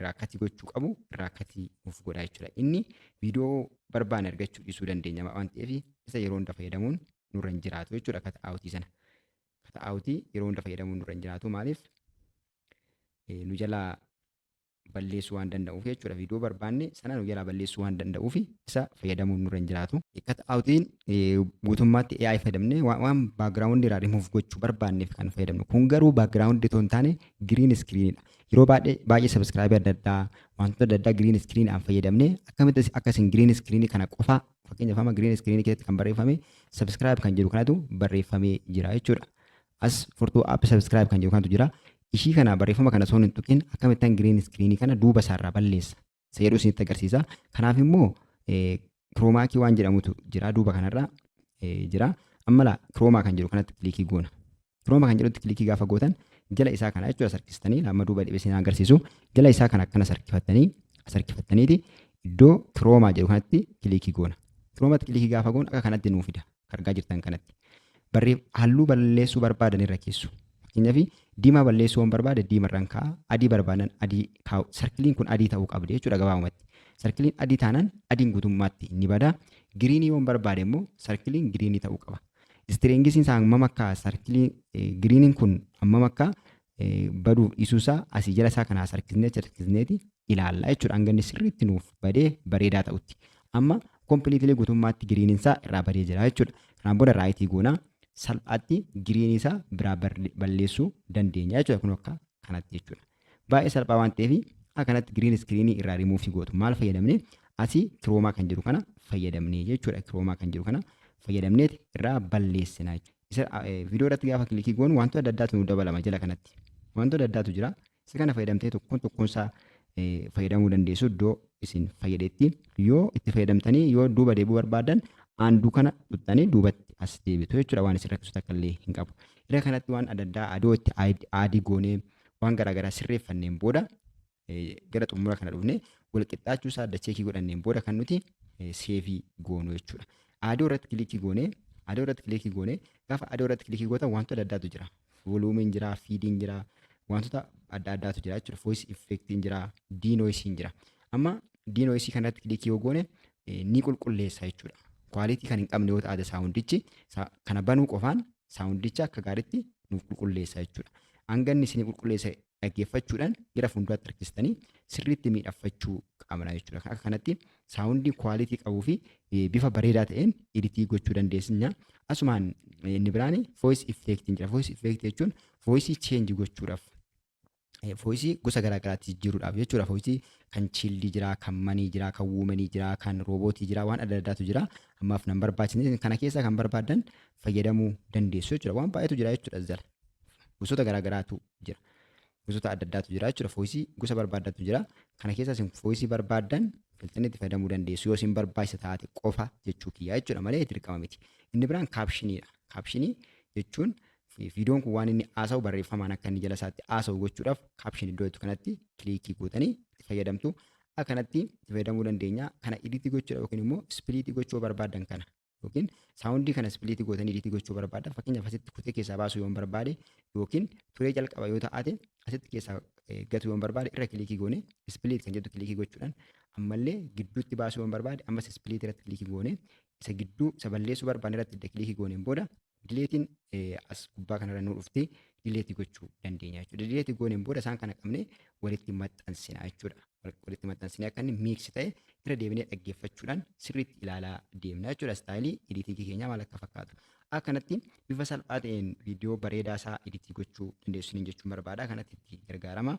raakkatii gochuu qabu raakkatii nuuf godha jechuudha. Inni viidiyoo barbaanne argachuu dhiisuu dandeenya waan ta'eef isa yeroo hunda fayyadamuun nurra hin jiraatu jechuudha. Cut out'ii sana. Cut out'ii yeroo hunda fayyadamuun nurra hin jiraatu maaliif nu jalaa balleessuu waan danda'uuf jechuudha. Viidiyoo barbaanne sana nu jalaa balleessuu waan danda'uuf isa fayyadamuun nurra hin jiraatu. Cut out'iin guutummaatti AI fayyadamnee waan baakgiraawundi irraa rimuuf gochuu barbaanneef kan fayyadamnu. Kun garuu baakgiraawundi otoo hin taane giriin iskiriinidha. Yeroo baay'ee sabskraayibii adda addaa wantoota adda addaa giriin iskiriinidhaan fayyadamnee akkamitti akkasiin giriin iskiriinii kana qofa fakkeenyaaf amma giriin iskiriinii keessatti kan barreeffame sabskiraayib kan jedhu kanatu barreeffamee jira jechuudha. As furtuu app sabskiraayib kan jedhu kanatu jira. Ishii kana barreeffama kana osoo hin tuqin akkamittaan giriin iskiriinii kana duuba isaarraa balleessa. Isa jedhu isinitti agarsiisa. Kanaaf immoo kiroomaakii waan jedhamutu jira duuba kanarra jira. Amma kiroomaa kan jedhu kanatti kilikii goona. Kiroomaa kan jedhutti kilikii gaafa gootan jala isaa kana jechuudha sarkistanii amma duuba dhibee isin agarsiisu. Jala isaa kana akkana sarkifattaniiti iddoo kiroomaa jedhu kanatti kilikii goona. Kiroomatti kilikii gaafa goona akka kanatti nuu fida. Argaa jirtan kanatti. Halluu balleessuu barbaadan irra keessu. Fakkeenyaaf diimaa balleessuu waan barbaade diimarraan kaa'a. Adii barbaadan adii kaa'u. Sarkiliin kun adii ta'uu qabdi jechuudha gabaabumatti. Sarkiliin adii taanaan adiin guutummaatti ni bada. Giriinii waan barbaade immoo sarkiliin giriinii ta'uu qaba. Istireengisiin isaa hammam akka sarkiliin giriiniin kun hammam akka baduuf dhiisuusaa asii jala isaa kanaa sarkisneeti ilaalla jechuudha. Hanga inni sirriitti nuuf badee bareedaa ta'utti. Amma kompiliitilii guutummaatti giriiniin isaa irraa badee jira jechuudha. Kanaan booda raayitii goonaa salphaatti giriinii isaa biraa balleessuu dandeenya jechuudha. Kun akka kanatti jechuudha. Baay'ee salphaa waan ta'eef akkanatti giriin iskiriinii irraa rimuufii gootu. Maal fayyadamne asii kiroomaa kan jiru kana fayyadamnee jechuudha. Kiroomaa kan jiru kana fayyadamneeti irraa balleessina jechuudha. Viidiyoo irratti gaafa kilikii goonu wantoota adda addaatu nu dabalama jala kanatti. Wantoota adda addaatu jira. Isa kana fayyadamtee tokkoon isaa fayyadamuu dandeessu iddoo isin fayyadetti yoo itti fayyadamtanii yoo duuba deebi'uu barbaadan aanduu kana tuttanii duubatti as deebitu jechuudha. Waan isin rakkisu takka illee hin qabu. Irra kanatti waan adda addaa adoo itti adii goonee waan garaagaraa sirreeffanneen booda gara xumura kana dhufne wal qixxaachuu isaa adda cheekii godhanneen booda kan nuti seefii goonu jechuudha. Adoo irratti kilikii goonee gaafa adoo irratti kilikii gootan wantoota adda addaatu jira. Voluumiin jira, fiidiin jira, wantoota adda addaatu jira jechuudha. Voice effectiin jira, diinoisiin jira. Amma diinoisii kanatti kilikii yoo goone ni qulqulleessa jechuudha. Kwaalitii kan hin qabne yoo ta'e saawundichi kana banuu qofaan saawundicha akka gaariitti nuuf qulqulleessa jechuudha. Hanga inni isin qulqulleessa dhaggeeffachuudhaan gara fuulduraatti harkistanii sirriitti miidhagfachuu qabna jechuudha. Akka kanatti saawundii kwaalitii qabuu fi bifa bareedaa ta'een editii gochuu dandeenya. Asumaan inni biraan voice effectiin jira. Voice effect jechuun voice change gochuudhaaf. Voice gosa garaagaraatti jijjiiruudhaaf jechuudha. Voice kan childii jira, kan manii jira, kan woomanii jira, kan roobootii jira, waan adda addaatu jira. Ammaaf nan barbaachisne kana keessa kan barbaadan fayyadamuu dandeessu jechuudha. Waan baay'eetu jira jechuudha jala. Gosoota garaagaraatu jira. Gosoota adda addaatu jira jechuudha. Voice gosa barbaadatu jira. Kana keessa isin voice barbaadan filtanii itti fayyadamuu dandeessu. Yoo isin barbaachisa taate qofa jechuu kiyyaa jechuudha malee dirqama miti. Inni biraan kaapshiniidha. Kaapshinii jechuun viidiyoon kun waan inni haasa'u barreeffamaan akka inni jala isaatti haasa'u gochuudhaaf kaapshinii iddoo kanatti kilikii gootanii itti fayyadamtu. Akkanatti itti fayyadamuu dandeenya. Kana editii gochuudhaaf yookiin immoo ispiliitii gochuu barbaadan kana yookiin saawundii kana ispiliitii gootanii editii gochuu barbaadan fakkeenyaaf asitti kutee keessaa baasuu yoo barbaade yookiin turee jalqaba yoo ta'ate asitti keessaa gatuu yoo barbaade irra kilikii goone ispiliit kan jedhu kilikii gochuudhaan ammallee gidduutti baasuu yoo barbaade ammas ispiliit irratti kilikii goone isa gidduu isa balleessuu barbaade irratti kilikii gooneen booda dileetiin as gubbaa kanarra nu dhuftee dileetii gochuu dandeenya jechuudha. Dileetii gooneen booda isaan kana qabnee walitti maxxansina jechuudha. Walitti maxxansinee akka inni miiksi ta'e irra deebinee dhaggeeffachuudhaan sirriitti ilaalaa deemna jechuudha. Istaayilii editii keenyaa maal akka fakkaatu. Akkanatti bifa salphaa ta'een viidiyoo bareedaa isaa editii gochuu dandeessuun jechuun barbaada. Kanatti itti gargaarama.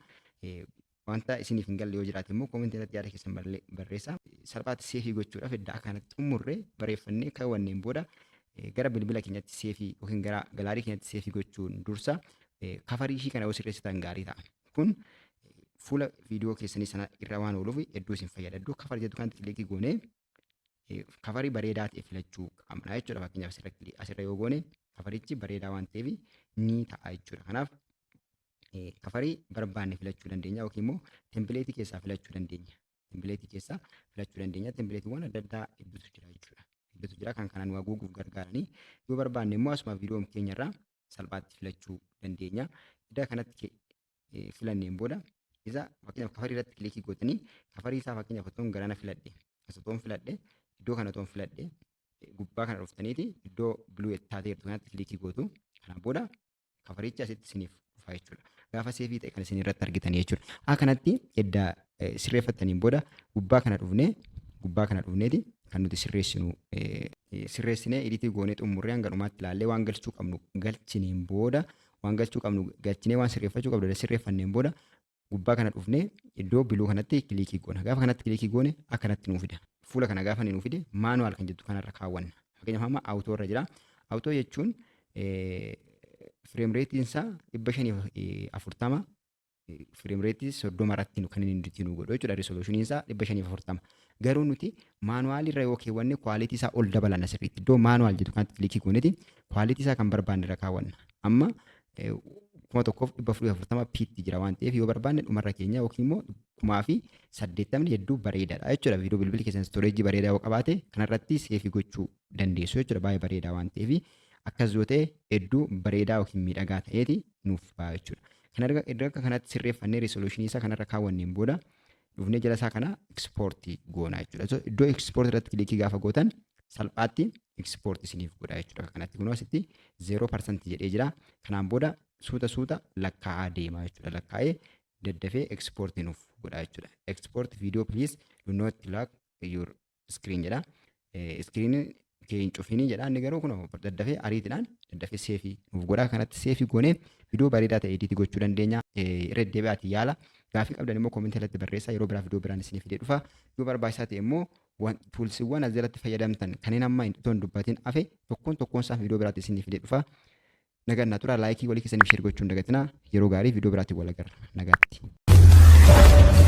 Wanta isiniif hin galle yoo jiraate immoo koomentii irratti yaada keessan barreessaa. Salphaatti seefii gochuudhaaf edda akkanatti xumurree bareeffannee kaawwanneen booda gara bilbila keenyatti seefii yookiin gara galaarii keenyatti seefii gochuun dursa kafarii ishii kana yoo sirreessitan gaarii ta'a. Kun fuula viidiyoo keessanii sana irra waan ooluuf hedduu isin fayyada. Iddoo kafarii jedhu kanatti kilikii goonee kafarii bareedaa ta'e filachuu qabna jechuudha. Fakkeenyaaf asirra yoo goone kafarichi bareedaa waan ta'eef ni ta'a jechuudha. Kanaaf kafarii barbaanne filachuu dandeenya yookiin immoo tempileetii keessaa filachuu dandeenya. Tempileetiiwwan adda addaa hedduutu jira jechuudha. Hedduutu jira kan kanaan waa guutuuf gargaaranii yoo barbaanne immoo asuma viidiyoo keenyarraa salphaatti filachuu dandeenya. Iddoo kanatti filanneen booda isa fakkeenyaaf kafarii irratti kilikii gootanii kafarii isaa fakkeenyaaf otoon garana filadhe asatoon filadhe iddoo kana otoon filadhe gubbaa kana dhuftaniiti iddoo biluu taatee jirtu kanatti kilikii gootu. Kanaan booda kafarichi asitti isiniif dhufa jechuudha. Gaafa seefii ta'e kan isin irratti argitanii jechuudha. Akkanatti edda sirreeffattaniin booda gubbaa kana dhufneeti kan nuti sirreessinee editii goonee xumurree hanga dhumaatti ilaallee waan galchuu qabnu galchineen booda waan sirreeffachuu qabnu sirreeffanneen booda gubbaa kana dhufnee iddoo biluu kanatti kilikii goona. Gaafa kanatti kilikii goone akkanatti nuu fida. Fuula kana gaafa nuu fide maanuwaal kan jettu kanarra kaawwanna. Fakkeenyaaf amma aawutoo irra jira. Aawutoo jechuun fireem reetiin isaa 540 fireem reetii 30 irratti kan inni nu godhu jechuudha. Rizoolushiniin isaa 540. Garuu nuti maanuwaal irra yoo keewwanne kwaalitii isaa ol dabalanna sirriitti. Iddoo maanuwaal jedhu kanatti kilikii gooneeti kwaalitii isaa kan barbaanne irra kaawwanna. Amma 1440 piitti jira waan ta'eef yoo barbaanne dhumarra keenya yookiin immoo 1080 hedduu bareedaadha jechuudha. Viidiyoo bilbilli keessan stooreejii bareedaa yoo qabaate kanarratti seefii gochuu dandeessu jechuudha. Baay'ee bareedaa waan ta'eef akkas yoo ta'e hedduu bareedaa yookiin miidhagaa ta'eeti nuuf ba'a jechuudha. Kan erga kanatti sirreeffannee resoluushinii isaa kanarra kaawwanneen booda dhufnee jala isaa kana ekspoortii goonaa jechuudha. Iddoo ekspoortii irratti kilikii gaafa gootan salphaatti ekspoortii isiniif godha jechuudha. Kanatti kunoo asitti 0% jedhee jira. Kanaan booda suuta lakkaa'aa deemaa jechuudha. Lakkaa'ee daddafee ekspoortii nuuf godha jechuudha. Export video please do not lock your screen jedha. Screen keenya cufinii jedha. Inni garuu kunoo daddafee ariitiidhaan daddafee seefii nuuf godha. Kanatti seefii goonee video bareedaa ta'e ediitii gochuu dandeenya. Irra deebi'aatii yaala. Gaafii qabdan immoo koomentii irratti barreessaa. Yeroo biraa video biraan isinii fidee dhufa. Yoo barbaachisaa ta'e immoo tuulsiiwwan as jalatti fayyadamtan kanneen amma hin dubbatiin hafe tokkoon isaa video biraatti isinii fidee dhufa. Nagaan tura laayikii walii keessaniif sheer gochuun dagatinaa. Yeroo gaarii video biraatti wal agarra. Nagaatti.